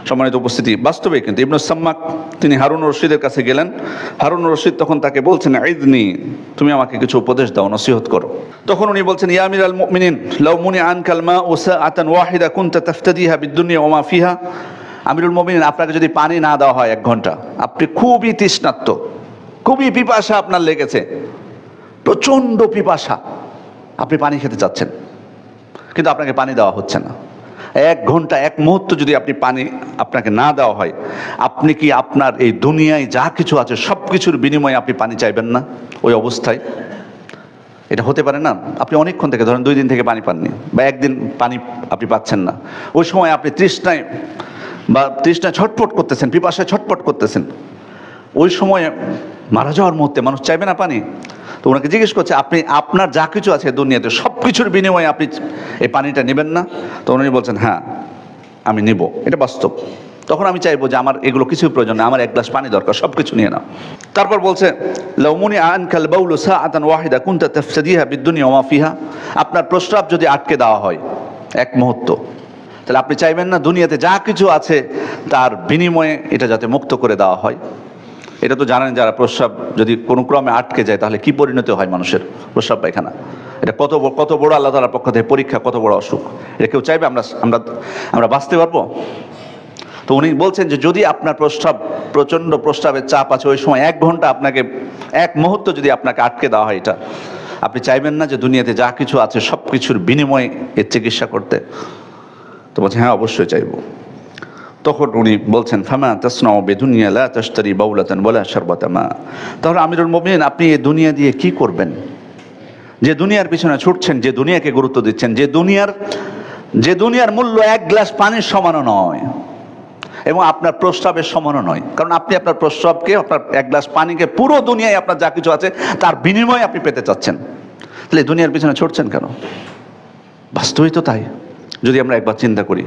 সম্মানিত উপস্থিতি, বাস্তবে কিন্তু ইবনে সাম্মাক তিনি হারুন রশিদের কাছে গেলেন। হারুন রশিদ তখন তাকে বলছেন, ইদনি, তুমি আমাকে কিছু উপদেশ দাও, নসিহত করো। তখন উনি বলছেন, ইয়া আমিরাল মুমিনিন, লাউ মুনি আনকাল মাউ সাআতান ওয়াহিদা কুনতা তাফতাদিহা বিদ-দুনিয়া ওয়া মা ফিহা। আমিরুল মুমিনিন, আপনাকে যদি পানি না দেওয়া হয় 1 ঘন্টা, আপনি খুবই তৃষ্ণার্ত, খুবই পিপাসা আপনার লেগেছে, প্রচণ্ড পিপাসা, আপনি পানি খেতে চাচ্ছেন, কিন্তু আপনাকে পানি দেওয়া হচ্ছে না। 1 ঘন্টা 1 মুহূর্ত যদি আপনি পানি আপনাকে না দেওয়া হয়, আপনি কি আপনার এই দুনিয়ায় যা কিছু আছে সব কিছুর বিনিময়ে আপনি পানি চাইবেন না? ওই অবস্থায় এটা হতে পারে না? আপনি অনেকক্ষণ থেকে, ধরেন 2 দিন থেকে পানি পাননি, বা 1 দিন পানি আপনি পাচ্ছেন না, ওই সময় আপনি তৃষ্ণায় ছটফট করতেছেন, পিপাসায় ছটফট করতেছেন, ওই সময় মারা যাওয়ার মুহূর্তে মানুষ চাইবে না পানি? তো ওনাকে জিজ্ঞেস করছে, আপনি আপনার যা কিছু আছে দুনিয়াতে সব কিছুর বিনিময়ে আপনি এই পানিটা নেবেন না? তো উনি বলছেন, হ্যাঁ আমি নিব, এটা বাস্তব। তখন আমি চাইবো যে আমার এগুলো কিছুই প্রয়োজন নেই, আমার 1 গ্লাস পানি দরকার, সব কিছু নিয়ে নাও। তারপর বলছে, লাউ মুনি আনকাল বাউলু সাআতান ওয়াহিদা কুনতা তাফতাদিহা বিদ-দুনিয়া ওয়া মা ফিহা। আপনার প্রস্রাব যদি আটকে দেওয়া হয় 1 মুহূর্ত, তাহলে আপনি চাইবেন না দুনিয়াতে যা কিছু আছে তার বিনিময়ে এটা যাতে মুক্ত করে দেওয়া হয়? এটা তো জানেন যারা, প্রস্রাব যদি কোনো ক্রমে আটকে যায় তাহলে কি পরিণতি হয় মানুষের, প্রস্রাব পায়খানা। এটা কত বড় আল্লাহ তাআলার পক্ষ থেকে পরীক্ষা, কত বড় অসুখ। এটা কেউ চাইবে আমরা বাঁচতে পারবো? তো উনি বলছেন যে যদি আপনার প্রচণ্ড প্রস্রাবের চাপ আছে, ওই সময় 1 ঘন্টা আপনাকে, 1 মুহূর্ত যদি আপনাকে আটকে দেওয়া হয়, এটা আপনি চাইবেন না যে দুনিয়াতে যা কিছু আছে সব কিছুর বিনিময়ে এর চিকিৎসা করতে? তো বলছে, হ্যাঁ অবশ্যই চাইবো। তখন উনি বলছেন, ফামা তাসনাউ বিদুনিয়া লা তাশতারি বাউলাতান ওয়ালা শারবাতা মা। তাহলে আমিরুল মুমিনিন, আপনি এই দুনিয়া দিয়ে কি করবেন? যে দুনিয়ার পিছনে ছুটছেন, যে দুনিয়াকে গুরুত্ব দিচ্ছেন, যে দুনিয়ার মূল্য 1 গ্লাস পানির সমানও নয়, এবং আপনার প্রস্রাবের সমানও নয়। কারণ আপনি আপনার প্রস্রাবকে, আপনার 1 গ্লাস পানিকে, পুরো দুনিয়ায় আপনার যা কিছু আছে তার বিনিময়ে আপনি পেতে চাচ্ছেন, তাহলে দুনিয়ার পিছনে ছুটছেন কেন? বাস্তবই তো তাই, যদি আমরা একবার চিন্তা করি।